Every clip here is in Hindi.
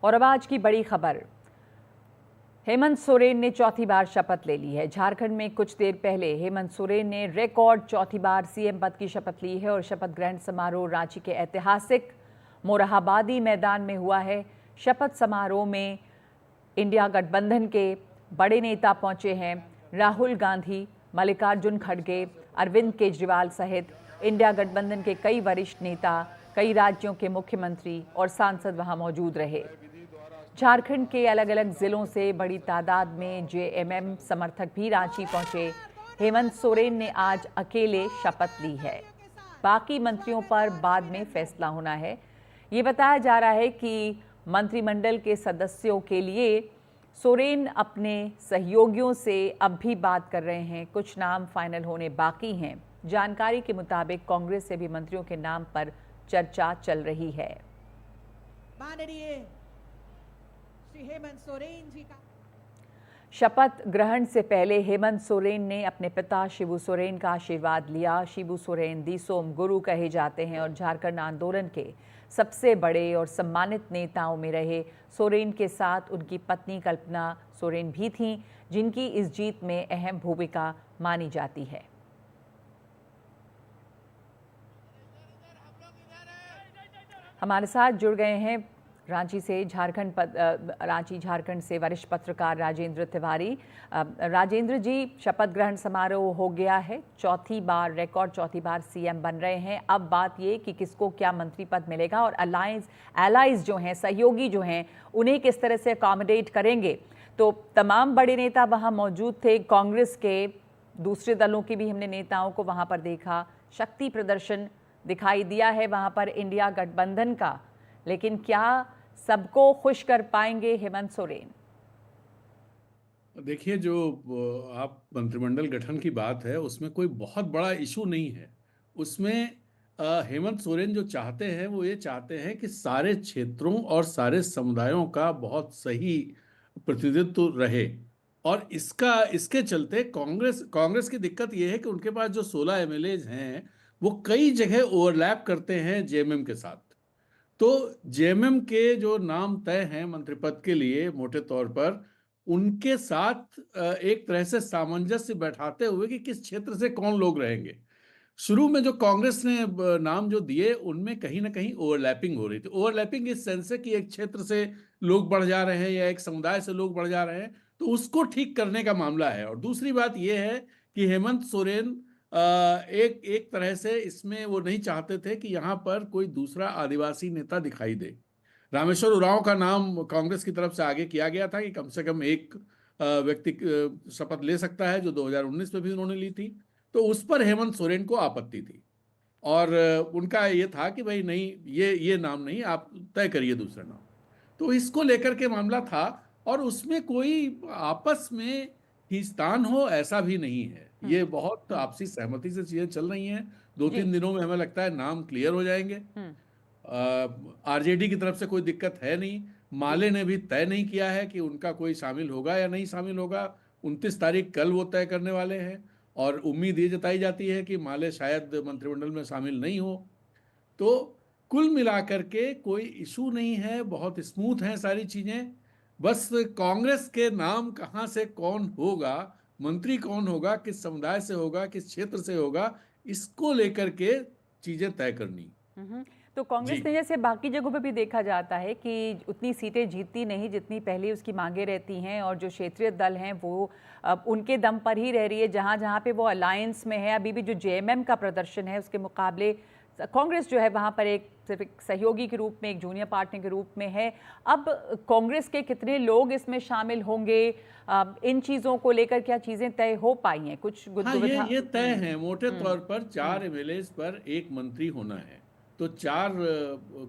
और अब आज की बड़ी खबर, हेमंत सोरेन ने चौथी बार शपथ ले ली है। झारखंड में कुछ देर पहले हेमंत सोरेन ने रिकॉर्ड चौथी बार सीएम पद की शपथ ली है और शपथ ग्रहण समारोह रांची के ऐतिहासिक मोरहाबादी मैदान में हुआ है। शपथ समारोह में इंडिया गठबंधन के बड़े नेता पहुंचे हैं। राहुल गांधी, मल्लिकार्जुन खड़गे, अरविंद केजरीवाल सहित इंडिया गठबंधन के कई वरिष्ठ नेता, कई राज्यों के मुख्यमंत्री और सांसद वहां मौजूद रहे। झारखंड के अलग अलग जिलों से बड़ी तादाद में जेएमएम समर्थक भी रांची पहुंचे। हेमंत सोरेन ने आज अकेले शपथ ली है। बाकी मंत्रियों पर बाद में फैसला होना है। ये बताया जा रहा है कि मंत्रिमंडल के सदस्यों के लिए सोरेन अपने सहयोगियों से अब भी बात कर रहे हैं। कुछ नाम फाइनल होने बाकी हैं। जानकारी के मुताबिक कांग्रेस से भी मंत्रियों के नाम पर चर्चा चल रही है। माननीय श्री हेमंत सोरेन जी का शपथ ग्रहण से पहले हेमंत सोरेन ने अपने पिता शिबू सोरेन का आशीर्वाद लिया। शिबू सोरेन दिसोम गुरु कहे जाते हैं और झारखंड आंदोलन के सबसे बड़े और सम्मानित नेताओं में रहे। सोरेन के साथ उनकी पत्नी कल्पना सोरेन भी थीं, जिनकी इस जीत में अहम भूमिका मानी जाती है। हमारे साथ जुड़ गए हैं रांची से रांची झारखंड से वरिष्ठ पत्रकार राजेंद्र तिवारी। राजेंद्र जी, शपथ ग्रहण समारोह हो गया है, रिकॉर्ड चौथी बार सीएम बन रहे हैं। अब बात ये कि किसको क्या मंत्री पद मिलेगा और एलाइज जो हैं, सहयोगी जो हैं, उन्हें किस तरह से अकोमोडेट करेंगे। तो तमाम बड़े नेता वहाँ मौजूद थे। कांग्रेस के, दूसरे दलों के भी हमने नेताओं को वहाँ पर देखा। शक्ति प्रदर्शन दिखाई दिया है वहाँ पर इंडिया गठबंधन का, लेकिन क्या सबको खुश कर पाएंगे हेमंत सोरेन? देखिए, जो आप मंत्रिमंडल गठन की बात है, उसमें कोई बहुत बड़ा इशू नहीं है। उसमें हेमंत सोरेन जो चाहते हैं वो ये चाहते हैं कि सारे क्षेत्रों और सारे समुदायों का बहुत सही प्रतिनिधित्व रहे। और इसके चलते कांग्रेस की दिक्कत ये है कि उनके पास जो 16 एमएलएज हैं वो कई जगह ओवरलैप करते हैं जेएमएम के साथ। तो जेएमएम के जो नाम तय हैं मंत्री पद के लिए, मोटे तौर पर उनके साथ एक तरह से सामंजस्य बैठाते हुए कि किस क्षेत्र से कौन लोग रहेंगे। शुरू में जो कांग्रेस ने नाम जो दिए उनमें कहीं ना कहीं ओवरलैपिंग हो रही थी। ओवरलैपिंग इस सेंस से कि एक क्षेत्र से लोग बढ़ जा रहे हैं या एक समुदाय से लोग बढ़ जा रहे हैं, तो उसको ठीक करने का मामला है। और दूसरी बात यह है कि हेमंत सोरेन एक एक तरह से इसमें वो नहीं चाहते थे कि यहाँ पर कोई दूसरा आदिवासी नेता दिखाई दे। रामेश्वर उरांव का नाम कांग्रेस की तरफ से आगे किया गया था कि कम से कम एक व्यक्ति शपथ ले सकता है, जो 2019 में भी उन्होंने ली थी। तो उस पर हेमंत सोरेन को आपत्ति थी और उनका ये था कि भाई नहीं, ये नाम नहीं, आप तय करिए दूसरा नाम। तो इसको लेकर के मामला था और उसमें कोई आपस में खींचतान हो ऐसा भी नहीं है। ये बहुत आपसी सहमति से चीजें चल रही हैं। दो जी। तीन दिनों में हमें लगता है नाम क्लियर हो जाएंगे। आरजेडी की तरफ से कोई दिक्कत है नहीं। माले ने भी तय नहीं किया है कि उनका कोई शामिल होगा या नहीं शामिल होगा। 29 तारीख कल वो तय करने वाले हैं और उम्मीद ये जताई जाती है कि माले शायद मंत्रिमंडल में शामिल नहीं हो। तो कुल मिलाकर के कोई इशू नहीं है, बहुत स्मूथ हैं सारी चीजें। बस कांग्रेस के नाम कहाँ से कौन होगा, मंत्री कौन होगा, किस समुदाय से होगा, किस क्षेत्र से होगा, इसको लेकर के चीजें तय करनी। तो कांग्रेस जी ने, जैसे बाकी जगहों पे भी देखा जाता है कि उतनी सीटें जीतती नहीं जितनी पहले उसकी मांगे रहती हैं, और जो क्षेत्रीय दल हैं वो अब उनके दम पर ही रह रही है। जहाँ जहाँ पे वो अलायंस में है, अभी भी जो जेएमएम का प्रदर्शन है उसके मुकाबले कांग्रेस जो है वहाँ पर सिर्फ एक सहयोगी के रूप में, एक जूनियर पार्टनर के रूप में है। अब कांग्रेस के कितने लोग इसमें शामिल होंगे, इन चीज़ों को लेकर क्या चीज़ें तय हो पाई हैं? कुछ हाँ, ये तय है। मोटे तौर पर 4 हम्म। एमएलए पर एक मंत्री होना है। तो 4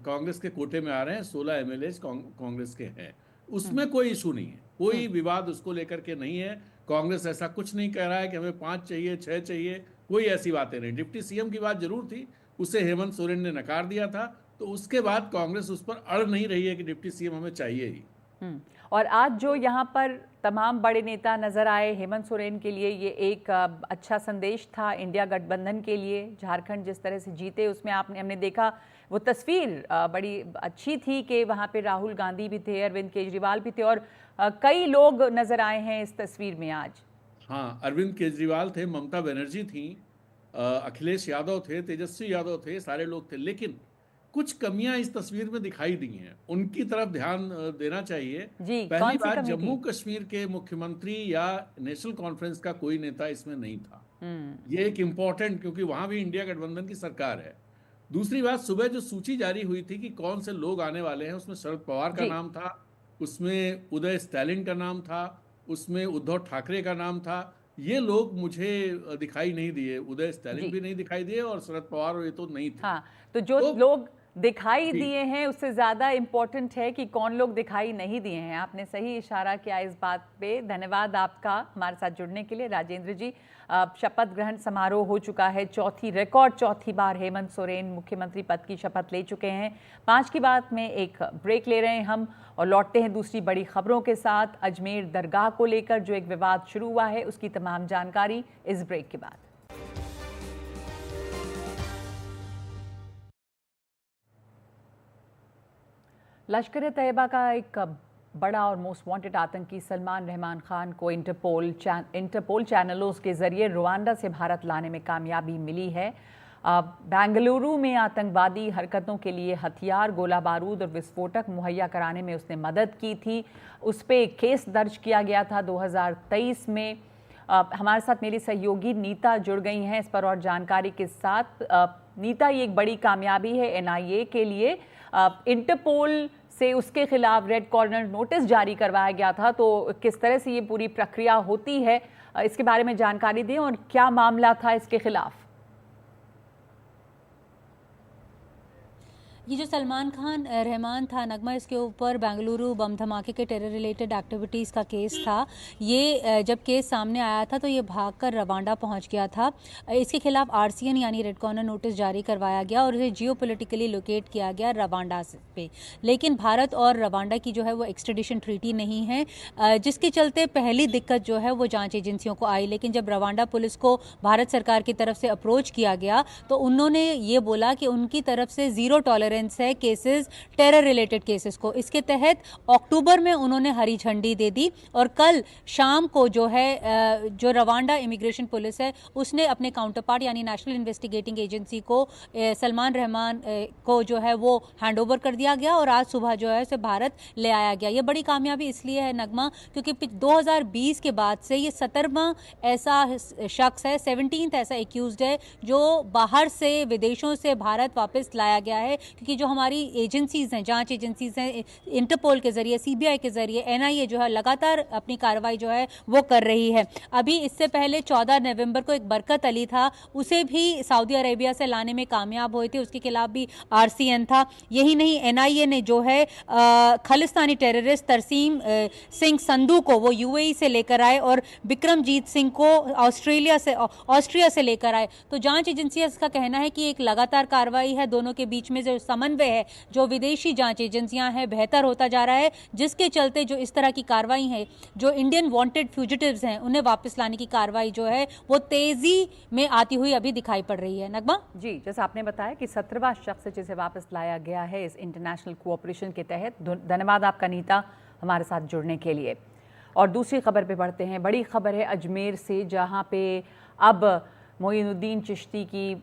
कांग्रेस के कोटे में आ रहे हैं, 16 एमएलए कांग्रेस के हैं। उसमें कोई इशू नहीं है, कोई विवाद उसको लेकर के नहीं है। कांग्रेस ऐसा कुछ नहीं कह रहा है कि हमें 5 चाहिए, 6 चाहिए, कोई ऐसी बातें नहीं। डिप्टी सीएम की बात जरूर थी, उसे हेमंत सोरेन ने नकार दिया था। तो उसके बाद कांग्रेस उस पर अड़ नहीं रही है कि डिप्टी सीएम हमें चाहिए ही। और आज जो यहाँ पर तमाम बड़े नेता नजर आए। हेमंत सोरेन के लिए ये एक अच्छा संदेश था, इंडिया गठबंधन के लिए। झारखंड जिस तरह से जीते उसमें हमने देखा वो तस्वीर बड़ी अच्छी थी कि वहाँ पे राहुल गांधी भी थे, अरविंद केजरीवाल भी थे और कई लोग नजर आए हैं इस तस्वीर में आज। हाँ, अरविंद केजरीवाल थे, ममता बनर्जी थी, अखिलेश यादव थे, तेजस्वी यादव थे, सारे लोग थे। लेकिन कुछ कमियां इस तस्वीर में दिखाई दी हैं, उनकी तरफ ध्यान देना चाहिए। जी, पहली कौन सी बात, कमी जम्मू थी? कश्मीर के मुख्यमंत्री या नेशनल कॉन्फ्रेंस का कोई नेता इसमें नहीं था। ये एक इम्पॉर्टेंट, क्योंकि वहां भी इंडिया गठबंधन की सरकार है। दूसरी बात, सुबह जो सूची जारी हुई थी कि कौन से लोग आने वाले हैं, उसमें शरद पवार का जी। नाम था, उसमें उदय स्टैलिन का नाम था, उसमें उद्धव ठाकरे का नाम था। ये लोग मुझे दिखाई नहीं दिए, उदय स्टैलिन जी। भी नहीं दिखाई दिए और शरद पवार ये तो नहीं थे। हाँ, तो जो तो लोग दिखाई जी। दिए हैं उससे ज़्यादा इम्पोर्टेंट है कि कौन लोग दिखाई नहीं दिए हैं। आपने सही इशारा किया इस बात पे। धन्यवाद आपका हमारे साथ जुड़ने के लिए राजेंद्र जी। शपथ ग्रहण समारोह हो चुका है, रिकॉर्ड चौथी बार हेमंत सोरेन मुख्यमंत्री पद की शपथ ले चुके हैं। 5 की बात में एक ब्रेक ले रहे हैं हम और लौटते हैं दूसरी बड़ी खबरों के साथ। अजमेर दरगाह को लेकर जो एक विवाद शुरू हुआ है उसकी तमाम जानकारी इस ब्रेक के बाद। लश्कर तैयबा का एक बड़ा और मोस्ट वांटेड आतंकी सलमान रहमान खान को इंटरपोल चैनलों के जरिए रुवांडा से भारत लाने में कामयाबी मिली है। बेंगलुरु में आतंकवादी हरकतों के लिए हथियार, गोला बारूद और विस्फोटक मुहैया कराने में उसने मदद की थी। उस पर एक केस दर्ज किया गया था 2023 में। हमारे साथ मेरी सहयोगी नीता जुड़ गई हैं इस पर और जानकारी के साथ। नीता, ये एक बड़ी कामयाबी है एनआईए के लिए। इंटरपोल से उसके खिलाफ रेड कॉर्नर नोटिस जारी करवाया गया था, तो किस तरह से ये पूरी प्रक्रिया होती है, इसके बारे में जानकारी दें और क्या मामला था इसके खिलाफ। ये जो सलमान खान रहमान था नगमा, इसके ऊपर बेंगलुरु बम धमाके के टेरर रिलेटेड एक्टिविटीज़ का केस था। ये जब केस सामने आया था तो ये भागकर रवांडा पहुंच गया था। इसके खिलाफ आरसीएन यानी रेड कॉर्नर नोटिस जारी करवाया गया और इसे जियोपॉलिटिकली लोकेट किया गया रवांडा पे। लेकिन भारत और रवांडा की जो है वो एक्सट्रेडिशन ट्रीटी नहीं है, जिसके चलते पहली दिक्कत जो है वो जाँच एजेंसियों को आई। लेकिन जब रवांडा पुलिस को भारत सरकार की तरफ से अप्रोच किया गया तो उन्होंने ये बोला कि उनकी तरफ से ज़ीरो टॉलरेंस है केसेस, टेरर रिलेटेड केसेस को। इसके तहत अक्टूबर में उन्होंने हरी झंडी दे दी और कल शाम को जो है जो रवांडा इमिग्रेशन पुलिस है उसने अपने काउंटरपार्ट यानी नेशनल इन्वेस्टिगेटिंग एजेंसी को सलमान रहमान को जो है वो हैंडओवर कर दिया गया और आज सुबह जो है उसे भारत ले आया गया। ये बड़ी कामयाबी इसलिए है नगमा क्योंकि 2020 के बाद से ये 17वां ऐसा शख्स है, 17th ऐसा एक्यूज्ड है जो बाहर से विदेशों से भारत वापस लाया गया है। क्योंकि जो हमारी एजेंसीज हैं, जांच एजेंसीज हैं, इंटरपोल के जरिए, सीबीआई के जरिए, एनआईए जो है लगातार अपनी कार्रवाई जो है वो कर रही है। अभी इससे पहले 14 नवंबर को एक बरकत अली था, उसे भी सऊदी अरेबिया से लाने में कामयाब हुए थे, उसके खिलाफ भी आरसीएन था। यही नहीं, एनआईए ने जो है खालिस्तानी टेररिस्ट तरसीम सिंह संधू को वो यूएई से लेकर आए और बिक्रमजीत सिंह को ऑस्ट्रिया से लेकर आए। तो जांच एजेंसियां इसका कहना है कि एक लगातार कार्रवाई है, दोनों के बीच में जो समन्वय है जो विदेशी जांच एजेंसियां हैं बेहतर होता जा रहा है, जिसके चलते जो इस तरह की कार्रवाई है, जो इंडियन वांटेड फ्यूजिटिव्स हैं उन्हें वापस लाने की कार्रवाई जो है वो तेजी में आती हुई अभी दिखाई पड़ रही है। नगमा जी, जैसा आपने बताया कि 17वां शख्स जिसे वापस लाया गया है इस इंटरनेशनल कोऑपरेशन के तहत। धन्यवाद आपका नीता हमारे साथ जुड़ने के लिए। और दूसरी खबर पे बढ़ते हैं। बड़ी खबर है अजमेर से, जहां पे अब मोइनुद्दीन चिश्ती की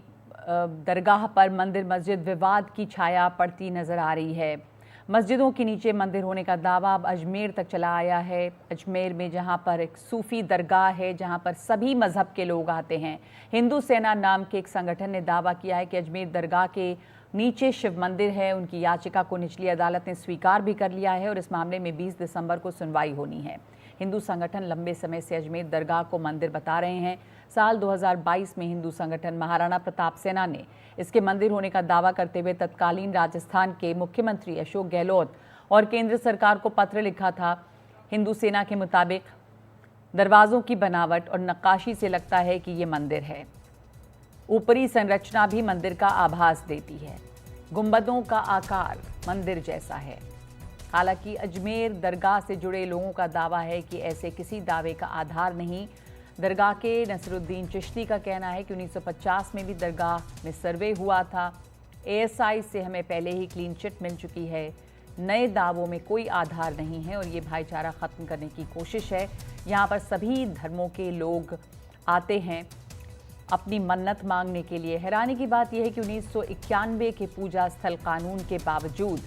दरगाह पर मंदिर मस्जिद विवाद की छाया पड़ती नज़र आ रही है। मस्जिदों के नीचे मंदिर होने का दावा अब अजमेर तक चला आया है। अजमेर में जहां पर एक सूफ़ी दरगाह है, जहां पर सभी मज़हब के लोग आते हैं। हिंदू सेना नाम के एक संगठन ने दावा किया है कि अजमेर दरगाह के नीचे शिव मंदिर है। उनकी याचिका को निचली अदालत ने स्वीकार भी कर लिया है और इस मामले में 20 दिसंबर को सुनवाई होनी है। हिंदू संगठन लंबे समय से अजमेर दरगाह को मंदिर बता रहे हैं। साल 2022 में हिंदू संगठन महाराणा प्रताप सेना ने इसके मंदिर होने का दावा करते हुए तत्कालीन राजस्थान के मुख्यमंत्री अशोक गहलोत और केंद्र सरकार को पत्र लिखा था। हिंदू सेना के मुताबिक दरवाज़ों की बनावट और नक्काशी से लगता है कि ये मंदिर है। ऊपरी संरचना भी मंदिर का आभास देती है। गुंबदों का आकार मंदिर जैसा है। हालांकि अजमेर दरगाह से जुड़े लोगों का दावा है कि ऐसे किसी दावे का आधार नहीं। दरगाह के नसरुद्दीन चिश्ती का कहना है कि 1950 में भी दरगाह में सर्वे हुआ था। एएसआई से हमें पहले ही क्लीन चिट मिल चुकी है। नए दावों में कोई आधार नहीं है और ये भाईचारा ख़त्म करने की कोशिश है। यहाँ पर सभी धर्मों के लोग आते हैं अपनी मन्नत मांगने के लिए। हैरानी की बात यह है कि 1991 के पूजा स्थल कानून के बावजूद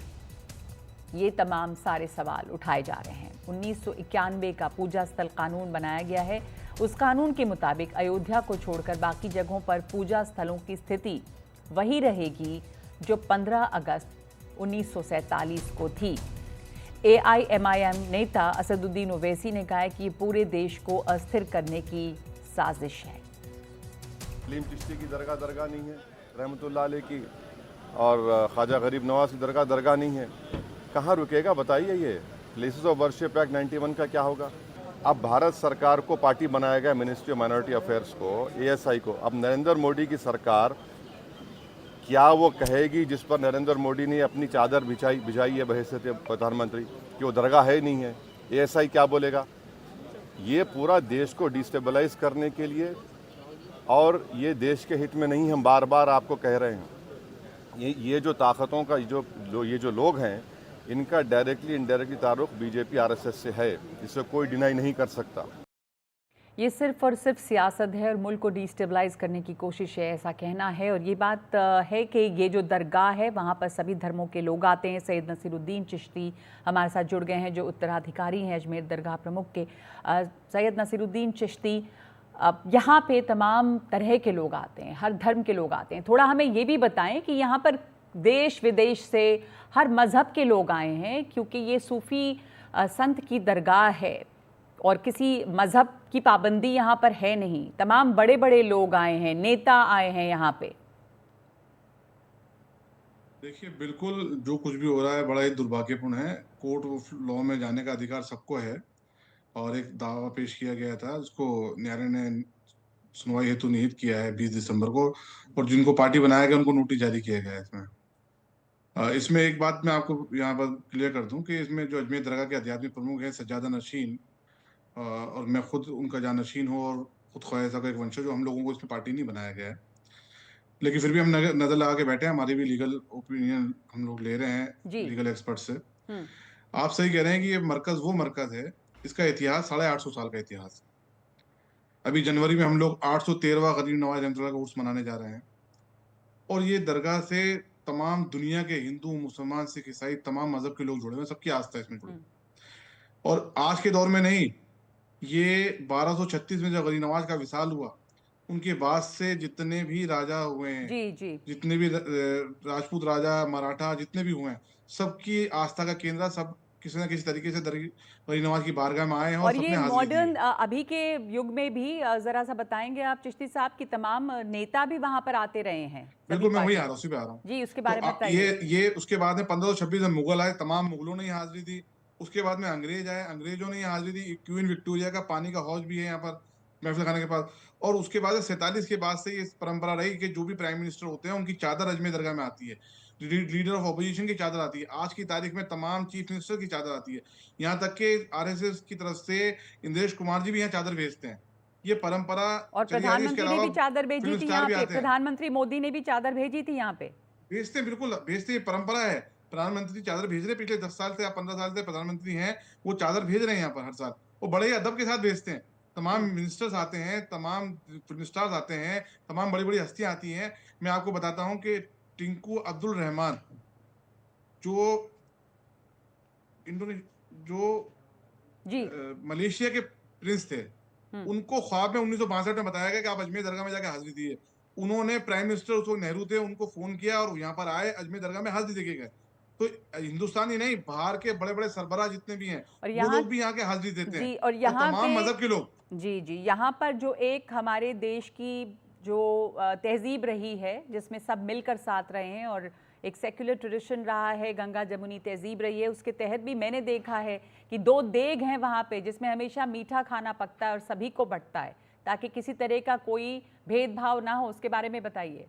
ये तमाम सारे सवाल उठाए जा रहे हैं। 1991 का पूजा स्थल कानून बनाया गया है। उस कानून के मुताबिक अयोध्या को छोड़कर बाकी जगहों पर पूजा स्थलों की स्थिति वही रहेगी जो 15 अगस्त 1947 को थी। एआईएमआईएम नेता असदुद्दीन ओवैसी ने कहा है कि ये पूरे देश को अस्थिर करने की साजिश है। सलीम चिश्ती की दरगाह नहीं है, रहमतुल्लाह अलैह की, और ख्वाजा गरीब नवाज की दरगाह नहीं है। कहाँ रुकेगा बताइए। ये प्लेसेस ऑफ वर्शिप एक्ट 91 का क्या होगा? अब भारत सरकार को पार्टी बनाया गया, मिनिस्ट्री ऑफ माइनॉरिटी अफेयर्स को, एएसआई को। अब नरेंद्र मोदी की सरकार क्या वो कहेगी जिस पर नरेंद्र मोदी ने अपनी चादर बिछाई है बहैसियत प्रधानमंत्री, कि वो दरगाह है नहीं है? एएसआई क्या बोलेगा? ये पूरा देश को डिस्टेबलाइज करने के लिए, और ये देश के हित में नहीं, हम बार बार आपको कह रहे हैं। ये जो ताकतों का ये जो लोग हैं, इनका डायरेक्टली इनडायरेक्टली ताल्लुक बीजेपी आरएसएस से है, इसे कोई डिनाई नहीं कर सकता। ये सिर्फ और सिर्फ सियासत है और मुल्क को डिस्टेबलाइज करने की कोशिश है, ऐसा कहना है। और ये बात है कि ये जो दरगाह है वहाँ पर सभी धर्मों के लोग आते हैं। सैयद नसीरुद्दीन चिश्ती हमारे साथ जुड़ गए हैं, जो उत्तराधिकारी हैं अजमेर दरगाह प्रमुख के। सैयद नसीरुद्दीन चिश्ती, यहाँ पे तमाम तरह के लोग आते हैं, हर धर्म के लोग आते हैं। थोड़ा हमें ये भी बताएं कि यहाँ पर देश विदेश से हर मज़हब के लोग आए हैं, क्योंकि ये सूफ़ी संत की दरगाह है और किसी मज़हब की पाबंदी यहाँ पर है नहीं। तमाम बड़े बड़े लोग आए हैं, नेता आए हैं यहाँ पे। देखिए, बिल्कुल जो कुछ भी हो रहा है बड़ा ही दुर्भाग्यपूर्ण है। कोर्ट ऑफ लॉ में जाने का अधिकार सबको है, और एक दावा पेश किया गया था, उसको न्यायालय ने सुनवाई हेतु निहित किया है 20 दिसंबर को, और जिनको पार्टी बनाया गया उनको नोटिस जारी किया गया है। इसमें एक बात मैं आपको यहाँ पर क्लियर कर दूं कि इसमें जो अजमेर दरगाह के आध्यात्मिक प्रमुख हैं सज्जादा नशीन, और मैं खुद उनका जानशीन हूँ और खुद ख्वाजा का एक वंशज, जो हम लोगों को इसमें पार्टी नहीं बनाया गया है, लेकिन फिर भी हम नजर लगा के बैठे हैं। हमारी भी लीगल ओपिनियन हम लोग ले रहे हैं लीगल एक्सपर्ट से। आप सही कह रहे हैं कि ये मरकज वो मरकज है, इसका इतिहास 850 साल का इतिहास। अभी जनवरी में हम लोग 813वां गरीब नवाज रहमतुल्लाह का उर्स मनाने जा रहे हैं, और ये दरगाह से तमाम दुनिया के हिंदू, मुसलमान, सिख, ईसाई, तमाम मजहब के लोग जुड़े हुए, सबकी आस्था इसमें जुड़ी। और आज के दौर में नहीं, ये 1236 में जब गरीब नवाज का विसाल हुआ, उनके बाद से जितने भी राजा हुए हैं, जितने भी राजपूत राजा, मराठा जितने भी हुए हैं, सबकी आस्था का केंद्र, सब किसी न किसी तरीके से गरीब नवाज की बारगाह में आए हैं। और ये मॉडर्न अभी के युग में भी जरा सा बताएंगे आप चिश्ती साहब की तमाम नेता भी वहां पर आते रहे हैं? बिल्कुल, मैं वही आ रहा हूँ, उसी पे आ रहा हूँ जी, उसके बारे में बताइए। ये उसके बाद में 1526 में मुगल आए, तमाम मुगलों ने हाजिरी दी। उसके बाद में अंग्रेज आए, अंग्रेजों ने हाजिरी दी। क्वीन विक्टोरिया का पानी का हौज भी है यहाँ पर महफिल खाने के पास। और उसके बाद 47 के बाद से ये परंपरा रही कि जो भी प्राइम मिनिस्टर होते हैं उनकी चादर अजमेर दरगाह में आती है, लीडर ऑफ ऑपोजिशन की चादर आती है, आज की तारीख में तमाम चीफ मिनिस्टर की चादर आती है, यहाँ तक कि आरएसएस की तरफ से इंद्रेश कुमार जी भी यहाँ चादर भेजते हैं। ये परंपरा, और प्रधानमंत्री ने भी चादर भेजी थी यहाँ पे, प्रधानमंत्री मोदी ने भी चादर भेजी थी यहाँ पे। भेजते हैं, बिल्कुल भेजते हैं, परंपरा है। प्रधानमंत्री चादर भेज रहे, पिछले 10 साल से या 15 साल से प्रधानमंत्री हैं, वो चादर भेज रहे हैं यहाँ पर हर साल। वो बड़े ही अदब के साथ भेजते हैं। तमाम मिनिस्टर्स आते हैं, तमाम फिल्म स्टार्स आते हैं, तमाम बड़ी बड़ी हस्तियां आती हैं। मैं आपको बताता हूं कि टिंकू अब्दुल रहमान, जो मलेशिया के प्रिंस थे, उनको ख्वाब में 1962 में बताया गया कि आप अजमेर दरगाह में जाके हाजिरी दिए। उन्होंने प्राइम मिनिस्टर, उस वक्त नेहरू थे, उनको फोन किया और यहाँ पर आए, अजमेर दरगाह में हाजिरी देके गए। तो हिंदुस्तान ही नहीं, बाहर के बड़े बड़े सरबराह जितने भी हैं, वो लोग भी यहाँ के हाजिरी देते हैं, और यहाँ तमाम मजहब के लोग। जी, यहाँ पर जो एक हमारे देश की जो तहजीब रही है, जिसमें सब मिलकर साथ रहे हैं, और एक सेक्युलर ट्रेडिशन रहा है, गंगा जमुनी तहजीब रही है, उसके तहत भी मैंने देखा है कि 2 देग हैं वहाँ पे, जिसमें हमेशा मीठा खाना पकता है और सभी को बंटता है, ताकि किसी तरह का कोई भेदभाव ना हो। उसके बारे में बताइए।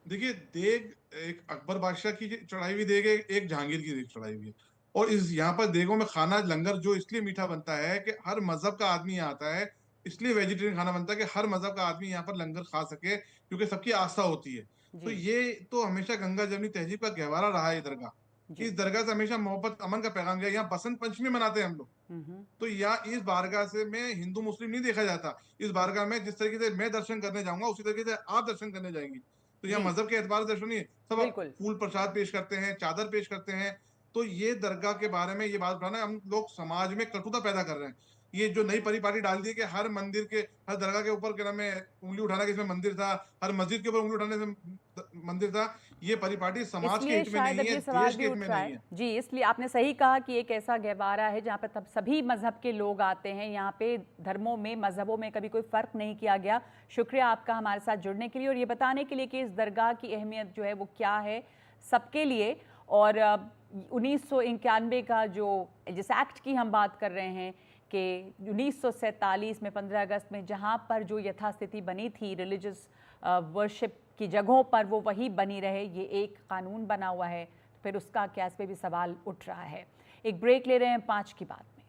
देखिए, देग एक अकबर बादशाह की चढ़ाई हुई देग है, एक जहांगीर की देग चढ़ाई हुई है। और इस यहाँ पर देगों में खाना लंगर जो इसलिए मीठा बनता है कि हर मजहब का आदमी यहाँ आता है, इसलिए वेजिटेरियन खाना बनता है कि हर मजहब का आदमी यहाँ पर लंगर खा सके, क्योंकि सबकी आस्था होती है। तो जी ये तो हमेशा गंगा जमनी तहजीब का गहवारा रहा है ये दरगाह। जी। इस दरगाह से हमेशा मोहब्बत अमन का पैगाम गया। यहाँ बसंत पंचमी मनाते हैं हम लोग। हम्म। तो यहाँ इस बारगाह से में हिंदू मुस्लिम नहीं देखा जाता। इस बारगाह में जिस तरीके से मैं दर्शन करने जाऊंगा उसी तरीके से आप दर्शन करने जाएंगी। तो यहाँ जी मजहब के एतबार से दर्शन नहीं है, सब बिल्कुल। फूल प्रसाद पेश करते हैं, चादर पेश करते हैं। तो ये दरगाह के बारे में ये बात उठाना, हम लोग समाज में कटुता पैदा कर रहे हैं। ये जो नई परिपाटी डाल दी है कि हर मंदिर के, हर दरगाह के ऊपर क्या नाम है उंगली उठाना कि इसमें मंदिर था, हर मस्जिद के ऊपर उंगली उठाने से मंदिर था। ये परिपाटी समाज के इसलिए हित में शायद नहीं अब है, ये सवाल देश के भी हित उठ में रहा नहीं है है। जी, इसलिए आपने सही कहा कि एक ऐसा गहवारा है जहाँ पे तब सभी मजहब के लोग आते हैं। यहाँ पे धर्मों में, मजहबों में कभी कोई फ़र्क नहीं किया गया। शुक्रिया आपका हमारे साथ जुड़ने के लिए और ये बताने के लिए कि इस दरगाह की अहमियत जो है वो क्या है सबके लिए। और 1991 का जो जिस एक्ट की हम बात कर रहे हैं कि 1947 में 15 अगस्त में जहाँ पर जो यथास्थिति बनी थी रिलीजियस वर्शिप की जगहों पर, वो वही बनी रहे, ये एक कानून बना हुआ है। तो फिर उसका क्या इस पे भी सवाल उठ रहा है। एक ब्रेक ले रहे हैं 5 की बात में।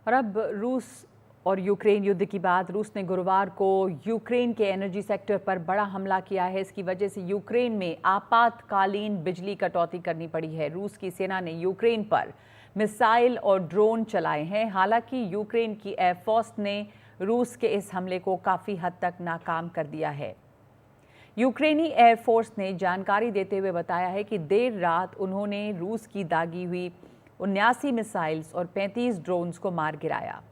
और अब रूस और यूक्रेन युद्ध की बात। रूस ने गुरुवार को यूक्रेन के एनर्जी सेक्टर पर बड़ा हमला किया है। इसकी वजह से यूक्रेन में आपातकालीन बिजली कटौती करनी पड़ी है। रूस की सेना ने यूक्रेन पर मिसाइल और ड्रोन चलाए हैं। हालांकि यूक्रेन की एयरफोर्स ने रूस के इस हमले को काफ़ी हद तक नाकाम कर दिया है। यूक्रेनी एयरफोर्स ने जानकारी देते हुए बताया है कि देर रात उन्होंने रूस की दागी हुई 79 मिसाइल्स और 35 ड्रोन्स को मार गिराया।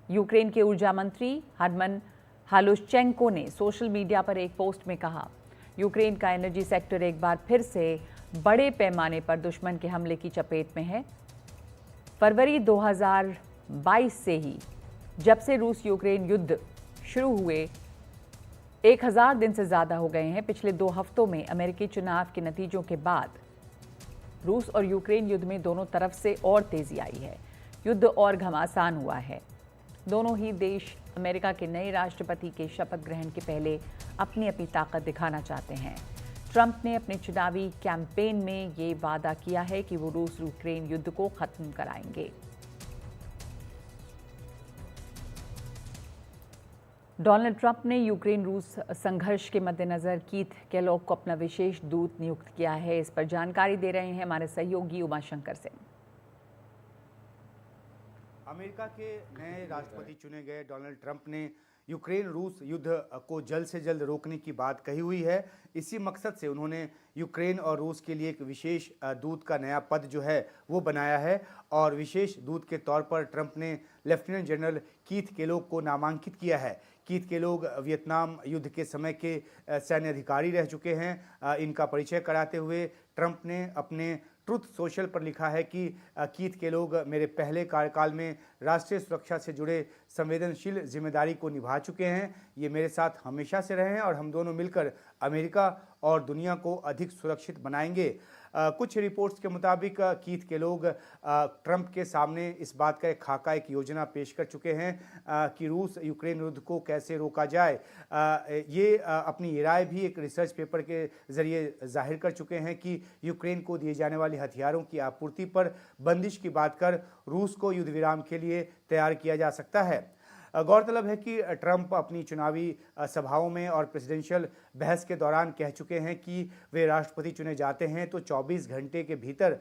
यूक्रेन के ऊर्जा मंत्री हरमन हालुश्चेंको ने सोशल मीडिया पर एक पोस्ट में कहा, यूक्रेन का एनर्जी सेक्टर एक बार फिर से बड़े पैमाने पर दुश्मन के हमले की चपेट में है। फरवरी 2022 से ही, जब से रूस यूक्रेन युद्ध शुरू हुए 1000 दिन से ज़्यादा हो गए हैं। पिछले 2 हफ्तों में अमेरिकी चुनाव के नतीजों के बाद रूस और यूक्रेन युद्ध में दोनों तरफ से और तेज़ी आई है। युद्ध और घमासान हुआ है। दोनों ही देश अमेरिका के नए राष्ट्रपति के शपथ ग्रहण के पहले अपनी अपनी ताकत दिखाना चाहते हैं। ट्रंप ने अपने चुनावी कैंपेन में ये वादा किया है कि वो रूस यूक्रेन युद्ध को खत्म कराएंगे। डोनाल्ड ट्रंप ने यूक्रेन रूस संघर्ष के मद्देनज़र कीथ केलॉग को अपना विशेष दूत नियुक्त किया है। इस पर जानकारी दे रहे हैं हमारे सहयोगी उमाशंकर सिंह। अमेरिका के नए राष्ट्रपति चुने गए डोनाल्ड ट्रंप ने यूक्रेन रूस युद्ध को जल्द से जल्द रोकने की बात कही हुई है। इसी मकसद से उन्होंने यूक्रेन और रूस के लिए एक विशेष दूत का नया पद जो है वो बनाया है और विशेष दूत के तौर पर ट्रंप ने लेफ्टिनेंट जनरल कीथ केलॉग को नामांकित किया है। कीथ केलॉग वियतनाम युद्ध के समय के सैन्य अधिकारी रह चुके हैं। इनका परिचय कराते हुए ट्रंप ने अपने ट्रुथ सोशल पर लिखा है कि कीथ केलॉग मेरे पहले कार्यकाल में राष्ट्रीय सुरक्षा से जुड़े संवेदनशील जिम्मेदारी को निभा चुके हैं। ये मेरे साथ हमेशा से रहे हैं और हम दोनों मिलकर अमेरिका और दुनिया को अधिक सुरक्षित बनाएंगे। कुछ रिपोर्ट्स के मुताबिक कीथ केलॉग ट्रंप के सामने इस बात का एक खाका, एक योजना पेश कर चुके हैं कि रूस यूक्रेन युद्ध को कैसे रोका जाए। ये अपनी राय भी एक रिसर्च पेपर के जरिए जाहिर कर चुके हैं कि यूक्रेन को दिए जाने वाले हथियारों की आपूर्ति पर बंदिश की बात कर रूस को युद्ध विराम के लिए तैयार किया जा सकता है। गौरतलब है कि ट्रंप अपनी चुनावी सभाओं में और प्रेसिडेंशियल बहस के दौरान कह चुके हैं कि वे राष्ट्रपति चुने जाते हैं तो 24 घंटे के भीतर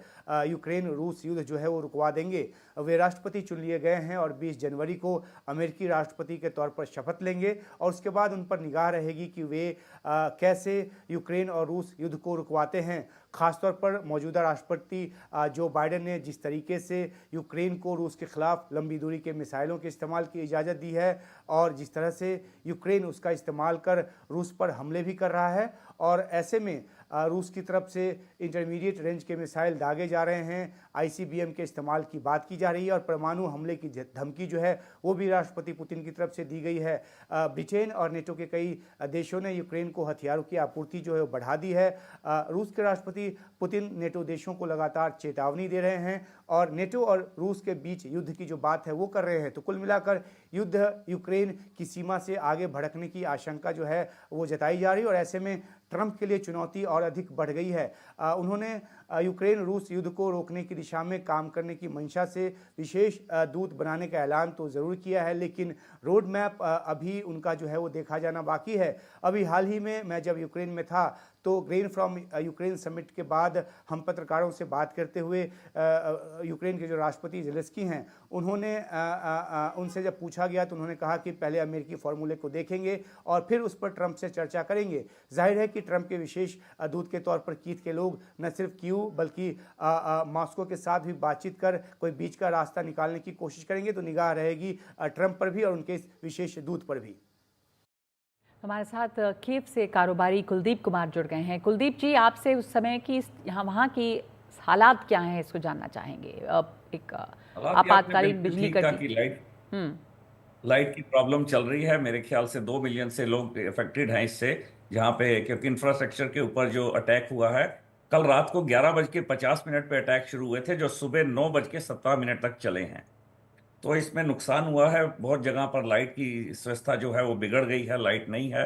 यूक्रेन रूस युद्ध जो है वो रुकवा देंगे। वे राष्ट्रपति चुन लिए गए हैं और 20 जनवरी को अमेरिकी राष्ट्रपति के तौर पर शपथ लेंगे और उसके बाद उन पर निगाह रहेगी कि वे कैसे यूक्रेन और रूस युद्ध को रुकवाते हैं। खासतौर पर मौजूदा राष्ट्रपति जो बाइडेन ने जिस तरीके से यूक्रेन को रूस के खिलाफ लंबी दूरी के मिसाइलों के इस्तेमाल की इजाज़त दी है, और जिस तरह से यूक्रेन उसका इस्तेमाल कर रूस पर हमले भी कर रहा है, और ऐसे में रूस की तरफ से इंटरमीडिएट रेंज के मिसाइल दागे जा रहे हैं, आईसीबीएम के इस्तेमाल की बात की जा रही है और परमाणु हमले की धमकी जो है वो भी राष्ट्रपति पुतिन की तरफ से दी गई है। ब्रिटेन और नेटो के कई देशों ने यूक्रेन को हथियारों की आपूर्ति जो है वो बढ़ा दी है। रूस के राष्ट्रपति पुतिन नेटो देशों को लगातार चेतावनी दे रहे हैं और नेटो और रूस के बीच युद्ध की जो बात है वो कर रहे हैं। तो कुल मिलाकर युद्ध यूक्रेन की सीमा से आगे भड़कने की आशंका जो है वो जताई जा रही है और ऐसे में ट्रंप के लिए चुनौती और अधिक बढ़ गई है। उन्होंने यूक्रेन रूस युद्ध को रोकने की दिशा में काम करने की मंशा से विशेष दूत बनाने का ऐलान तो ज़रूर किया है, लेकिन रोड मैप अभी उनका जो है वो देखा जाना बाकी है। अभी हाल ही में मैं जब यूक्रेन में था तो ग्रेन फ्रॉम यूक्रेन समिट के बाद हम पत्रकारों से बात करते हुए यूक्रेन के जो राष्ट्रपति ज़ेलेंस्की हैं उन्होंने उनसे जब पूछा गया तो उन्होंने कहा कि पहले अमेरिकी फॉर्मूले को देखेंगे और फिर उस पर ट्रंप से चर्चा करेंगे। जाहिर है कि ट्रंप के विशेष दूत के तौर पर कीथ के लोग न सिर्फ कीव बल्कि मॉस्को के साथ भी बातचीत कर कोई बीच का रास्ता निकालने की कोशिश करेंगे। तो निगाह रहेगी ट्रंप पर भी और उनके इस विशेष दूत पर भी। हमारे साथ कीव से कारोबारी कुलदीप कुमार जुड़ गए हैं। कुलदीप जी, आपसे उस समय की वहाँ की हालात क्या हैं इसको जानना चाहेंगे। एक आपातकालीन बिजली लाइट की प्रॉब्लम चल रही है। मेरे ख्याल से 2 मिलियन से लोग अफेक्टेड हैं इससे, जहाँ पे क्योंकि इंफ्रास्ट्रक्चर के ऊपर जो अटैक हुआ है, कल रात को 11:50 पे अटैक शुरू हुए थे जो सुबह 9:17 तक चले हैं। तो इसमें नुकसान हुआ है, बहुत जगह पर लाइट की व्यवस्था जो है वो बिगड़ गई है, लाइट नहीं है।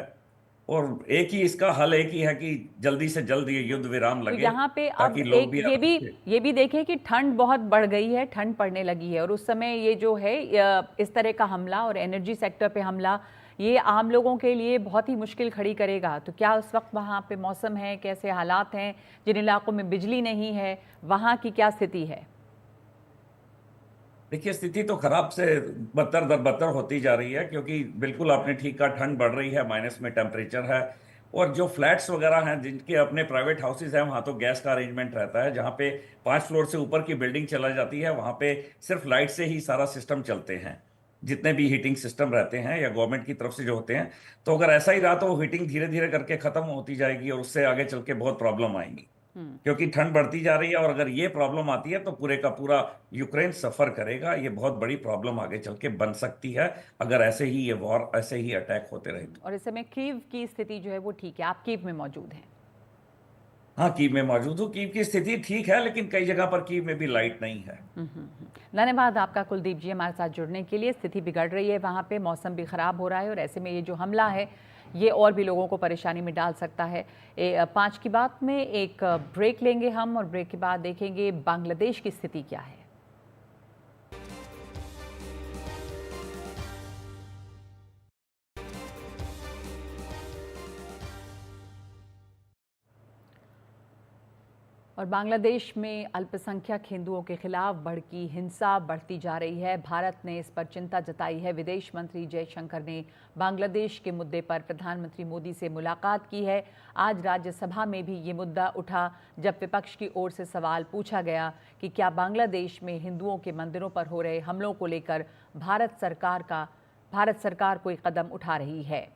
और एक ही इसका हल एक ही है कि जल्दी से जल्द ये युद्ध विराम लगे। तो यहाँ पे अब एक ये भी देखें कि ठंड बहुत बढ़ गई है, ठंड पड़ने लगी है और उस समय ये जो है इस तरह का हमला और एनर्जी सेक्टर पे हमला ये आम लोगों के लिए बहुत ही मुश्किल खड़ी करेगा। तो क्या उस वक्त वहाँ पे मौसम है, कैसे हालात हैं, जिन इलाकों में बिजली नहीं है वहाँ की क्या स्थिति है? देखिए, स्थिति तो खराब से बदतर दर बदतर होती जा रही है, क्योंकि बिल्कुल आपने ठीक कहा, ठंड बढ़ रही है, माइनस में टेम्परेचर है। और जो फ्लैट्स वगैरह हैं जिनके अपने प्राइवेट हाउसेज हैं वहाँ तो गैस का अरेंजमेंट रहता है। जहाँ पे 5 फ्लोर से ऊपर की बिल्डिंग चला जाती है वहाँ पे सिर्फ लाइट से ही सारा सिस्टम चलते हैं, जितने भी हीटिंग सिस्टम रहते हैं या गवर्नमेंट की तरफ से जो होते हैं। तो अगर ऐसा ही रहा तो वो हीटिंग धीरे धीरे करके खत्म होती जाएगी और उससे आगे चल के बहुत प्रॉब्लम आएंगी, क्योंकि ठंड बढ़ती जा रही है। और अगर ये प्रॉब्लम आती है तो पूरे का पूरा यूक्रेन सफर करेगा। ये बहुत बड़ी प्रॉब्लम आगे चल के बन सकती है अगर ऐसे ही ये वॉर, ऐसे ही अटैक होते रहे। और इस समय कीव की स्थिति जो है वो ठीक है, आप कीव में मौजूद हैं? हाँ, कीव में मौजूद हूँ। कीव की स्थिति ठीक है, लेकिन कई जगह पर कीव में भी लाइट नहीं है। धन्यवाद आपका कुलदीप जी हमारे साथ जुड़ने के लिए। स्थिति बिगड़ रही है वहाँ पे, मौसम भी ख़राब हो रहा है और ऐसे में ये जो हमला है ये और भी लोगों को परेशानी में डाल सकता है। 5 की बात में एक ब्रेक लेंगे हम और ब्रेक के बाद देखेंगे बांग्लादेश की स्थिति क्या है। और बांग्लादेश में अल्पसंख्यक हिंदुओं के खिलाफ भड़की हिंसा बढ़ती जा रही है। भारत ने इस पर चिंता जताई है। विदेश मंत्री जयशंकर ने बांग्लादेश के मुद्दे पर प्रधानमंत्री मोदी से मुलाकात की है। आज राज्यसभा में भी ये मुद्दा उठा जब विपक्ष की ओर से सवाल पूछा गया कि क्या बांग्लादेश में हिंदुओं के मंदिरों पर हो रहे हमलों को लेकर भारत सरकार कोई कदम उठा रही है।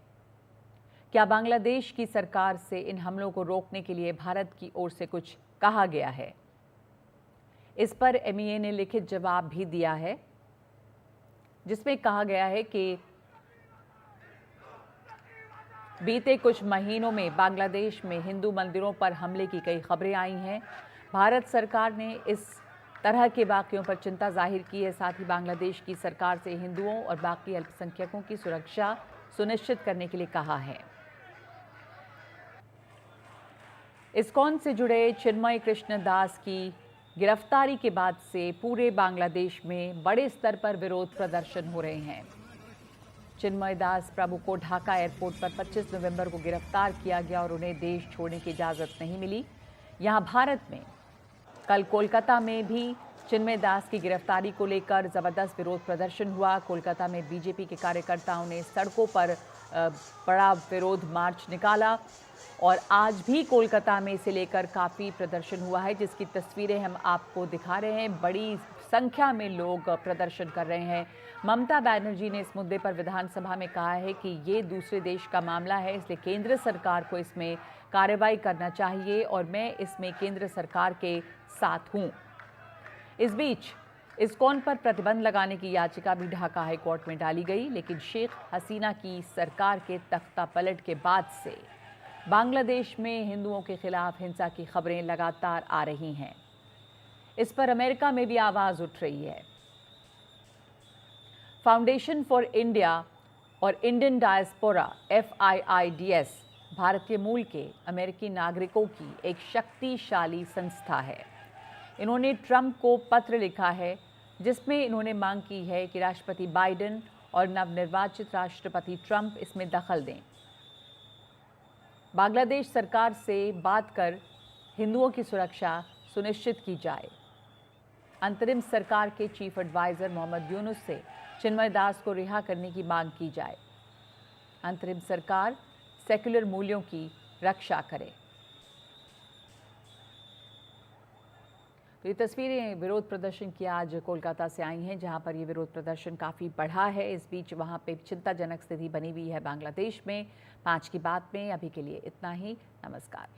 क्या बांग्लादेश की सरकार से इन हमलों को रोकने के लिए भारत की ओर से कुछ कहा गया है? इस पर एमईए ने लिखित जवाब भी दिया है जिसमें कहा गया है कि बीते कुछ महीनों में बांग्लादेश में हिंदू मंदिरों पर हमले की कई खबरें आई हैं। भारत सरकार ने इस तरह के वाक़यों पर चिंता जाहिर की है। साथ ही बांग्लादेश की सरकार से हिंदुओं और बाकी अल्पसंख्यकों की सुरक्षा सुनिश्चित करने के लिए कहा है। इस्कॉन से जुड़े चिन्मय कृष्ण दास की गिरफ्तारी के बाद से पूरे बांग्लादेश में बड़े स्तर पर विरोध प्रदर्शन हो रहे हैं। चिन्मय दास प्रभु को ढाका एयरपोर्ट पर 25 नवंबर को गिरफ्तार किया गया और उन्हें देश छोड़ने की इजाज़त नहीं मिली। यहाँ भारत में कल कोलकाता में भी चिन्मय दास की गिरफ्तारी को लेकर ज़बरदस्त विरोध प्रदर्शन हुआ। कोलकाता में बीजेपी के कार्यकर्ताओं ने सड़कों पर बड़ा विरोध मार्च निकाला और आज भी कोलकाता में इसे लेकर काफ़ी प्रदर्शन हुआ है, जिसकी तस्वीरें हम आपको दिखा रहे हैं। बड़ी संख्या में लोग प्रदर्शन कर रहे हैं। ममता बनर्जी ने इस मुद्दे पर विधानसभा में कहा है कि ये दूसरे देश का मामला है, इसलिए केंद्र सरकार को इसमें कार्रवाई करना चाहिए और मैं इसमें केंद्र सरकार के साथ हूं। इस बीच इस्कॉन पर प्रतिबंध लगाने की याचिका भी ढाका हाई कोर्ट में डाली गई, लेकिन शेख हसीना की सरकार के तख्ता पलट के बाद से बांग्लादेश में हिंदुओं के खिलाफ हिंसा की खबरें लगातार आ रही हैं। इस पर अमेरिका में भी आवाज उठ रही है। फाउंडेशन फॉर इंडिया और इंडियन डायस्पोरा FIIDS भारतीय मूल के अमेरिकी नागरिकों की एक शक्तिशाली संस्था है। इन्होंने ट्रंप को पत्र लिखा है जिसमें इन्होंने मांग की है कि राष्ट्रपति बाइडेन और नवनिर्वाचित राष्ट्रपति ट्रंप इसमें दखल दें। बांग्लादेश सरकार से बात कर हिंदुओं की सुरक्षा सुनिश्चित की जाए। अंतरिम सरकार के चीफ एडवाइजर मोहम्मद यूनुस से चिन्मय दास को रिहा करने की मांग की जाए। अंतरिम सरकार सेक्युलर मूल्यों की रक्षा करे। तो ये तस्वीरें विरोध प्रदर्शन की आज कोलकाता से आई हैं, जहां पर ये विरोध प्रदर्शन काफ़ी बढ़ा है। इस बीच वहां पे चिंताजनक स्थिति बनी हुई है बांग्लादेश में। 5 की बात में अभी के लिए इतना ही। नमस्कार।